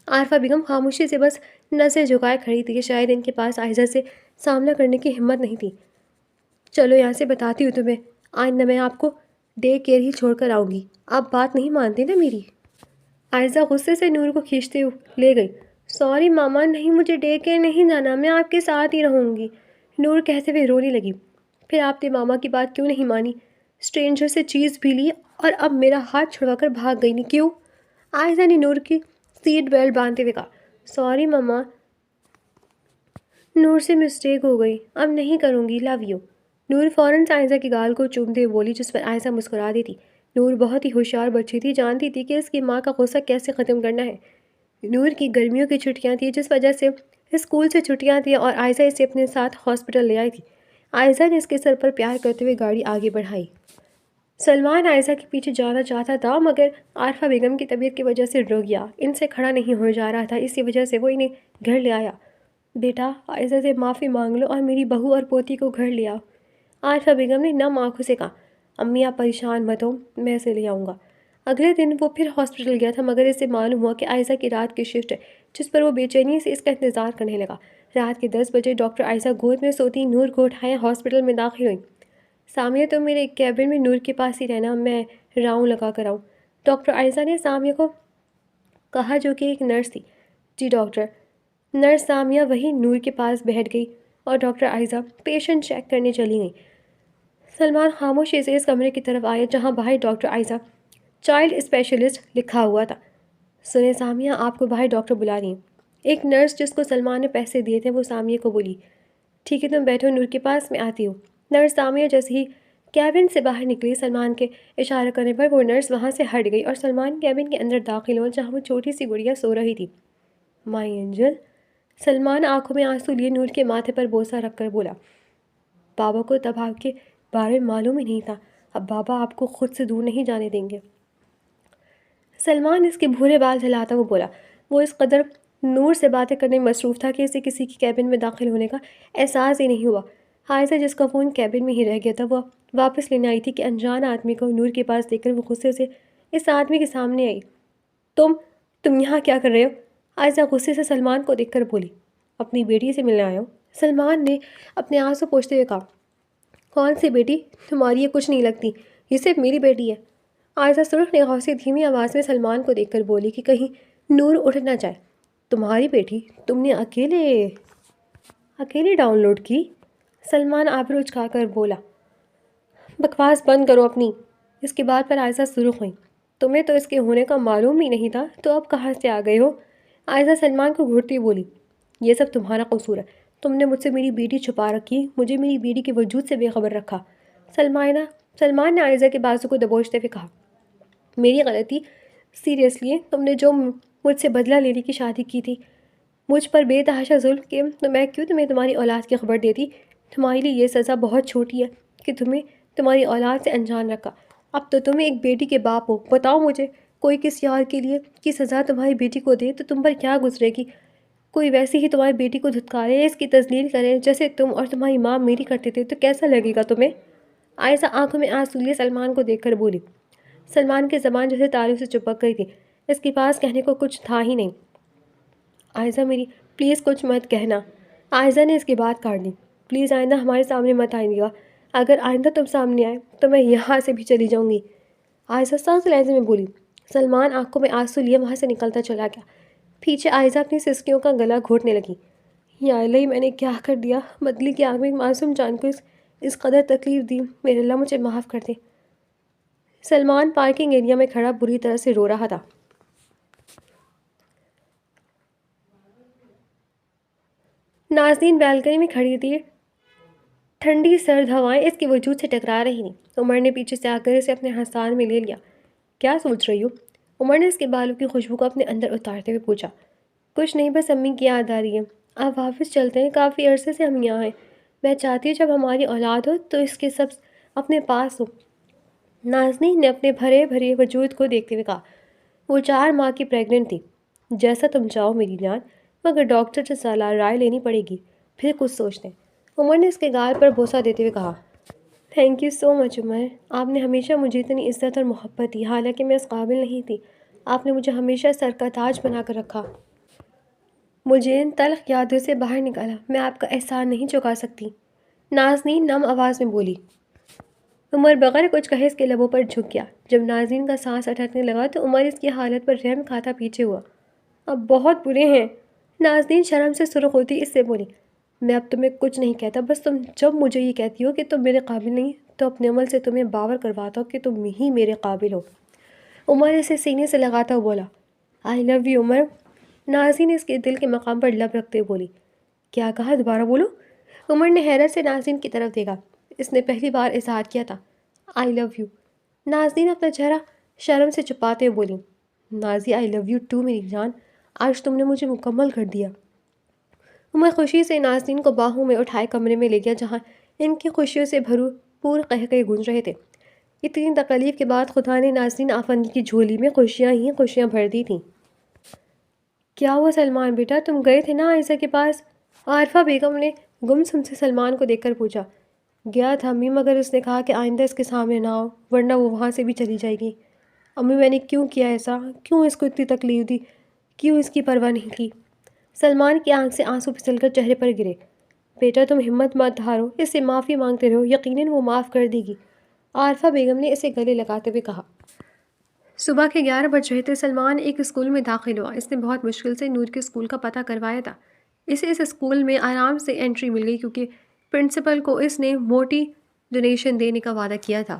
عارفہ بیگم خاموشی سے بس نظر جھکائے کھڑی تھی کہ شاید ان کے پاس عائزہ سے سامنا کرنے کی ہمت نہیں تھی۔ چلو یہاں سے بتاتی ہوں تمہیں، آئندہ میں آپ کو ڈے کیئر ہی چھوڑ کر آؤں گی، آپ بات نہیں مانتے نا میری؟ عائزہ غصے سے نور کو کھینچتے لے گئی۔ سوری ماما، نہیں مجھے ڈے کیئر نہیں جانا، میں آپ کے ساتھ ہی رہوں گی، نور کہتے ہوئے رونے لگی۔ پھر آپ نے ماما کی بات کیوں نہیں مانی؟ اسٹرینجر سے چیز بھی لی اور اب میرا ہاتھ چھڑوا کر بھاگ گئی نہیں، کیوں؟ عائزہ نے نور کی سیٹ بیلٹ باندھتے ہوئے کہا۔ سوری ماما، نور سے مسٹیک ہو گئی، اب نہیں کروں گی، لو یو۔ نور فوراً سے عائزہ کی گال کو چومتے ہوئے بولی، جس پر عائزہ مسکرا دی تھی۔ نور بہت ہی ہوشیار بچی تھی، جانتی تھی کہ اس کی ماں کا غصہ کیسے ختم کرنا ہے۔ نور کی گرمیوں کی چھٹیاں تھیں، جس وجہ سے اسکول سے چھٹیاں تھیں اور عائزہ اسے اپنے ساتھ ہاسپٹل لے آئی تھی۔ عائزہ نے اس کے سر پر پیار کرتے ہوئے گاڑی آگے بڑھائی۔ سلمان عائزہ کے پیچھے جانا چاہتا تھا، مگر عارفہ بیگم کی طبیعت کی وجہ سے رک گیا۔ ان سے کھڑا نہیں ہو جا رہا تھا، اسی وجہ سے وہ انہیں گھر لے آیا۔ بیٹا، عائزہ سے معافی مانگ لو اور میری بہو اور پوتی کو گھر لے آؤ، عارفہ بیگم نے نم آنکھوں سے کہا۔ امی آپ پریشان مت ہو، میں اسے لے آؤں گا۔ اگلے دن وہ پھر ہاسپٹل گیا تھا، مگر اسے معلوم ہوا کہ عائزہ کی رات کی شفٹ ہے، جس پر وہ بے چینی سے اس کا انتظار کرنے لگا۔ رات کے 10 بجے ڈاکٹر عائزہ گود میں سوتی نور کو اٹھائے ہاسپٹل میں داخل ہوئی۔ سامیہ تم میرے کیبن میں نور کے پاس ہی رہنا، میں راؤنڈ لگا کر آؤں، ڈاکٹر عائزہ نے سامیہ کو کہا، جو کہ ایک نرس تھی۔ جی ڈاکٹر۔ نرس سامیہ وہی نور کے پاس بیٹھ گئی اور ڈاکٹر عائزہ پیشنٹ چیک کرنے چلی گئی۔ سلمان خاموشی سے اس کمرے کی طرف آیا جہاں باہر ڈاکٹر عائزہ چائلڈ اسپیشلسٹ لکھا ہوا تھا۔ سنیں سامیہ، آپ کو باہر ڈاکٹر بلا رہی ہیں۔ ایک نرس جس کو سلمان نے پیسے دیے تھے وہ سامیہ کو بولی۔ ٹھیک ہے تم بیٹھو نور کے پاس، میں آتی ہوں۔ نرس سامیہ جیسے ہی کیبن سے باہر نکلی، سلمان کے اشارہ کرنے پر وہ نرس وہاں سے ہٹ گئی اور سلمان کیبن کے اندر داخل ہوا جہاں وہ چھوٹی سی گڑیا سو رہی تھی۔ مائی اینجل، سلمان آنکھوں میں آنسو لیے نور کے ماتھے پر بوسہ رکھ کر بولا۔ بابا کو تب آپ کے بارے میں معلوم ہی نہیں تھا، اب بابا آپ کو خود سے دور نہیں جانے دیں گے۔ سلمان اس کے بھورے بال جھلاتا وہ بولا۔ وہ اس قدر نور سے باتیں کرنے میں مصروف تھا کہ اسے کسی کی کیبن میں داخل ہونے کا احساس ہی نہیں ہوا۔ عائزہ جس کا فون کیبن میں ہی رہ گیا تھا، وہ واپس لینے آئی تھی کہ انجان آدمی کو نور کے پاس دیکھ کر وہ غصے سے اس آدمی کے سامنے آئی۔ تم یہاں کیا کر رہے ہو؟ عائزہ غصے سے سلمان کو دیکھ کر بولی۔ اپنی بیٹی سے ملنے آیا ہوں، سلمان نے اپنے آنسو پوچھتے ہوئے کہا۔ کون سی بیٹی؟ تمہاری یہ کچھ نہیں لگتی، یہ صرف میری بیٹی ہے۔ عائزہ سرخ نگاہوں سے دھیمی آواز میں سلمان کو دیکھ کر بولی کہ کہیں نور اٹھ نہ جائے۔ تمہاری بیٹی؟ تم نے اکیلے ڈاؤن لوڈ کی؟ سلمان آبرو اچکا کر بولا۔ بکواس بند کرو اپنی۔ اس کی بات پر عائزہ سرخ ہوئی۔ تمہیں تو اس کے ہونے کا معلوم ہی نہیں تھا، تو اب کہاں سے آ گئے ہو؟ عائزہ سلمان کو گھورتی بولی۔ یہ سب تمہارا قصور ہے، تم نے مجھ سے میری بیٹی چھپا رکھی، مجھے میری بیٹی کے وجود سے بے خبر رکھا۔ سلمان نے عائزہ کے بازو کو دبوچتے ہوئے کہا۔ میری غلطی، سیریسلی، تم نے جو مجھ سے بدلہ لینے کی شادی کی تھی، مجھ پر بے تحاشا ظلم کے، تو میں کیوں تمہیں تمہاری اولاد کی خبر دیتی؟ تمہارے لیے یہ سزا بہت چھوٹی ہے کہ تمہیں تمہاری اولاد سے انجان رکھا۔ اب تو تم ایک بیٹی کے باپ ہو، بتاؤ مجھے، کوئی کسی اور کے لیے کی سزا تمہاری بیٹی کو دے تو تم پر کیا گزرے گی؟ کوئی ویسے ہی تمہاری بیٹی کو دھتکارے، اس کی تذلیل کرے جیسے تم اور تمہاری ماں میری کرتے تھے، تو کیسا لگے گا تمہیں؟ عائزہ آنکھوں میں آنسو لیے سلمان کو دیکھ کر بولی۔ سلمان کی زبان جیسے تالوں سے چپک گئی تھی، اس کے پاس کہنے کو کچھ تھا ہی نہیں۔ عائزہ میری، پلیز کچھ مت کہنا۔ عائزہ نے اس کی بات کاٹ دی۔ پلیز آئندہ ہمارے سامنے مت آئیے گا، اگر آئندہ تم سامنے آئے تو میں یہاں سے بھی چلی جاؤں گی، عائزہ سخت لہجے میں بولی۔ سلمان آنکھوں میں آنسو لیے وہاں سے نکلتا چلا گیا۔ پیچھے عائزہ اپنی سسکیوں کا گلا گھونٹنے لگی۔ یا الہی، میں نے کیا کر دیا؟ بدلی کی آگ میں ایک معصوم جان کو اس قدر تکلیف دی، میرے اللہ مجھے معاف کر دے۔ سلمان پارکنگ ایریا میں کھڑا بری طرح سے رو رہا تھا۔ نازنین بیلکنی میں کھڑی تھی، ٹھنڈی سرد ہوائیں اس کے وجود سے ٹکرا رہی تھیں۔ عمر نے پیچھے سے آ کر اسے اپنے ہنسان میں لے لیا۔ کیا سوچ رہی ہو؟ عمر نے اس کے بالوں کی خوشبو کو اپنے اندر اتارتے ہوئے پوچھا۔ کچھ نہیں، بس امی کی یاد آ رہی ہے۔ آپ واپس چلتے ہیں، کافی عرصے سے ہم یہاں ہیں۔ میں چاہتی ہوں جب ہماری اولاد ہو تو اس کے سب اپنے پاس ہو۔ نازنین نے اپنے بھرے بھرے وجود کو دیکھتے ہوئے کہا۔ وہ 4 ماہ کی پریگننٹ تھی۔ جیسا تم چاہو میری جان، مگر ڈاکٹر سے صلاح رائے لینی پڑے گی، پھر کچھ سوچتے ہیں۔ عمر نے اس کے گال پر بوسہ دیتے ہوئے کہا۔ تھینک یو سو مچ عمر، آپ نے ہمیشہ مجھے اتنی عزت اور محبت دی، حالانکہ میں اس قابل نہیں تھی۔ آپ نے مجھے ہمیشہ سر کا تاج بنا کر رکھا، مجھے ان تلخ یادوں سے باہر نکالا، میں آپ کا احسان نہیں چکا سکتی، نازنین نم آواز میں بولی۔ عمر بغیر کچھ کہے اس کے لبوں پر جھک گیا۔ جب نازنین کا سانس اٹھنے لگا تو عمر اس کی حالت پر رحم کھاتا پیچھے ہوا۔ اب بہت برے ہیں، نازنین شرم سے سرخ ہوتی اس سے بولی۔ میں اب تمہیں کچھ نہیں کہتا، بس تم جب مجھے یہ کہتی ہو کہ تم میرے قابل نہیں تو اپنے عمل سے تمہیں باور کرواتا ہو کہ تم ہی میرے قابل ہو۔ عمر اسے سینے سے لگاتا ہوا بولا، آئی لو یو عمر۔ نازنین اس کے دل کے مقام پر لب رکھتے ہوئے بولی، کیا کہا، دوبارہ بولو۔ عمر نے حیرت سے نازنین کی طرف دیکھا، اس نے پہلی بار اظہار کیا تھا، آئی لو یو۔ نازنین اپنا چہرہ شرم سے چھپاتے ہوئے بولی، Nazi I love you too میری جان، آج تم نے مجھے مکمل کر دیا۔ عمر خوشی سے نازنین کو باہوں میں اٹھائے کمرے میں لے گیا جہاں ان کی خوشیوں سے بھرپور قہقہے گونج رہے تھے۔ اتنی تکلیف کے بعد خدا نے نازنین آفندی کی جھولی میں خوشیاں ہی خوشیاں بھر دی تھیں۔ کیا ہوا سلمان بیٹا، تم گئے تھے نا عائشہ کے پاس؟ عارفہ بیگم نے گمسم سے سلمان کو دیکھ کر پوچھا۔ گیا تھا امی، مگر اس نے کہا کہ آئندہ اس کے سامنے نہ آؤ ورنہ وہ وہاں سے بھی چلی جائے گی۔ امی میں نے کیوں کیا ایسا، کیوں اس کو اتنی تکلیف دی، کیوں اس کی پرواہ نہیں کی؟ سلمان کی آنکھ سے آنسو پھسل کر چہرے پر گرے۔ بیٹا تم ہمت مت ہارو، اس سے معافی مانگتے رہو، یقیناً وہ معاف کر دے گی، عارفہ بیگم نے اسے گلے لگاتے ہوئے کہا۔ صبح کے 11 بج رہے تھے، سلمان ایک اسکول میں داخل ہوا۔ اس نے بہت مشکل سے نور کے اسکول کا پتہ کروایا تھا۔ اسے اس اسکول میں آرام سے انٹری مل گئی کیونکہ پرنسپل کو اس نے موٹی ڈونیشن دینے کا وعدہ کیا تھا۔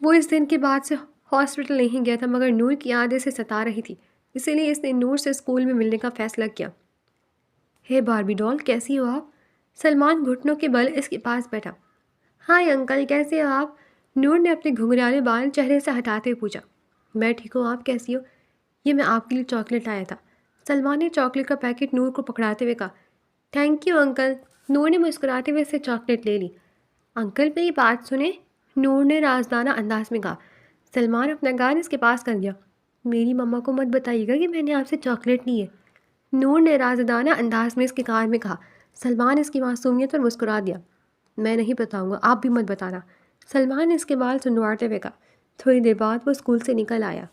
وہ اس دن کے بعد سے ہاسپٹل نہیں گیا تھا مگر نور کی یاد اسے ستا رہی تھی، اسی لیے اس نے نور سے اسکول میں ملنے کا فیصلہ کیا۔ ہے باربی ڈال، کیسی ہو آپ؟ سلمان گھٹنوں کے بل اس کے پاس بیٹھا۔ ہائے انکل، کیسے ہو آپ؟ نور نے اپنے گھنگھریالے بال چہرے سے ہٹاتے ہوئے پوچھا۔ میں ٹھیک ہوں، آپ کیسی ہو؟ یہ میں آپ کے لیے چاکلیٹ لایا تھا۔ سلمان نے چاکلیٹ کا پیکٹ نور کو پکڑاتے ہوئے کہا۔ Thank you uncle. نور نے مسکراتے ہوئے سے چاکلیٹ لے لی۔ انکل میری بات سنیں، نور نے رازدانہ انداز میں کہا۔ سلمان اپنا گال اس کے پاس کر گیا۔ میری مما کو مت بتائیے گا کہ میں نے آپ سے چاکلیٹ لی ہے، نور نے رازدانہ انداز میں اس کے کان میں کہا۔ سلمان اس کی معصومیت پر مسکرا دیا۔ میں نہیں بتاؤں گا، آپ بھی مت بتانا، سلمان نے اس کے بال سنوارتے ہوئے کہا۔ تھوڑی دیر بعد وہ اسکول سے نکل آیا۔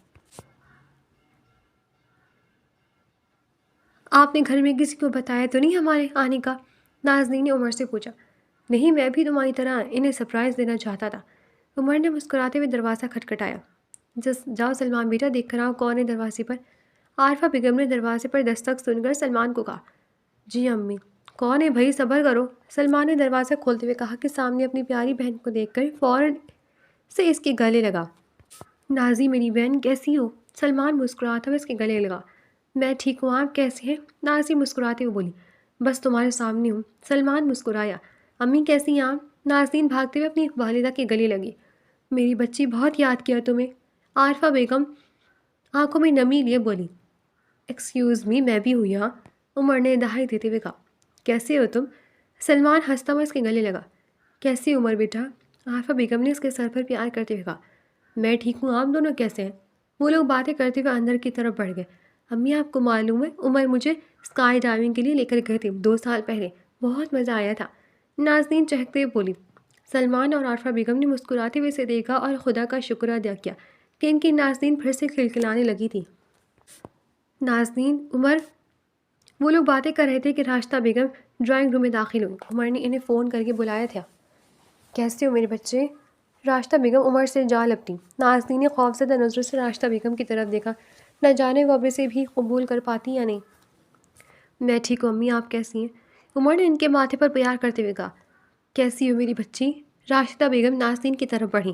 آپ نے گھر میں کسی کو بتایا تو نہیں ہمارے آنے کا؟ نازنین نے عمر سے پوچھا۔ نہیں، میں بھی تمہاری طرح انہیں سرپرائز دینا چاہتا تھا، عمر نے مسکراتے ہوئے دروازہ کھٹکھٹایا۔ جاؤ سلمان بیٹا، دیکھ کر آؤ کون ہے دروازے پر۔ عارفہ بیگم نے دروازے پر دستک سن کر سلمان کو کہا۔ جی امی۔ کون ہے بھائی، صبر کرو، سلمان نے دروازہ کھولتے ہوئے کہا کہ سامنے اپنی پیاری بہن کو دیکھ کر فوراً سے اس کے گلے لگا۔ نازی میری بہن، کیسی ہو؟ سلمان مسکراتا ہوا اس کے گلے لگا۔ میں ٹھیک ہوں، آپ کیسے ہیں؟ نازی مسکراتے ہوئے بولی۔ بس تمہارے سامنے ہوں، سلمان مسکرایا۔ امی کیسی ہیں آپ؟ نازنین بھاگتے ہوئے اپنی والدہ کے گلے لگی۔ میری بچی، بہت یاد کیا تمہیں، عارفہ بیگم آنکھوں میں نمی لیے بولی۔ ایکسکیوز می، میں بھی ہوں یہاں، عمر نے دہائی دیتے ہوئے کہا۔ کیسے ہو تم؟ سلمان ہنستا ہوا اس کے گلے لگا۔ کیسی عمر بیٹا؟ عارفہ بیگم نے اس کے سر پر پیار کرتے ہوئے کہا۔ میں ٹھیک ہوں، آپ دونوں کیسے ہیں؟ وہ لوگ باتیں کرتے ہوئے اندر کی طرف بڑھ گئے۔ امی آپ کو معلوم ہے، عمر مجھے اسکائی ڈائیونگ کے لیے لے کر گئے تھے 2 سال پہلے، بہت مزہ آیا تھا، نازنین چہکتے ہوئے بولی۔ سلمان اور عارفہ بیگم نے مسکراتے ہوئے اسے دیکھا اور خدا کا شکر ادا کیا کہ ان کی نازنین پھر سے کھلکھلانے لگی تھی۔ نازنین، عمر، وہ لوگ باتیں کر رہے تھے کہ راشدہ بیگم ڈرائنگ روم میں داخل ہوئی۔ عمر نے انہیں فون کر کے بلایا تھا۔ کیسے ہو میرے بچے؟ راشدہ بیگم عمر سے جا لپٹی۔ نازنین نے خوفزدہ نظروں سے راشدہ بیگم کی طرف دیکھا، نہ جانے وہ اب اسے بھی قبول کر پاتی یا نہیں۔ میں ٹھیک ہوں امی، آپ کیسی ہیں؟ عمر نے ان کے ماتھے پر پیار کرتے ہوئے کہا۔ کیسی ہو میری بچی؟ راشدہ بیگم نازنین کی طرف بڑھی۔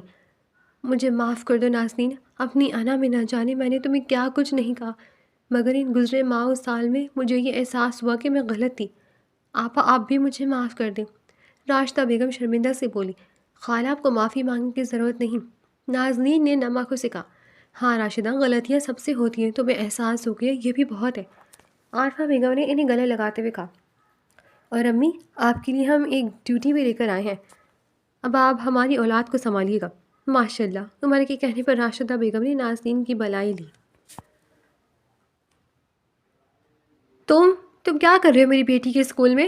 مجھے معاف کر دو نازنین، اپنی انا میں نہ جانے میں نے تمہیں کیا کچھ نہیں کہا، مگر ان گزرے ماہ سال میں مجھے یہ احساس ہوا کہ میں غلط تھی۔ آپا آپ بھی مجھے معاف کر دیں، راشدہ بیگم شرمندہ سے بولی۔ خالہ آپ کو معافی مانگنے کی ضرورت نہیں، نازنین نے نم آنکھوں سے کہا۔ ہاں راشدہ، غلطیاں سب سے ہوتی ہیں، تمہیں احساس ہو گیا، یہ بھی بہت ہے، عارفہ بیگم نے انہیں گلے لگاتے ہوئے کہا۔ اور امی، آپ کے لیے ہم ایک ڈیوٹی بھی لے کر آئے ہیں، اب آپ ہماری اولاد کو سنبھالیے گا۔ ماشاء اللہ، عمر کے کہنے پر راشدہ بیگم نے نازنین کی بلائی لی۔ تم کیا کر رہے ہو میری بیٹی کے اسکول میں؟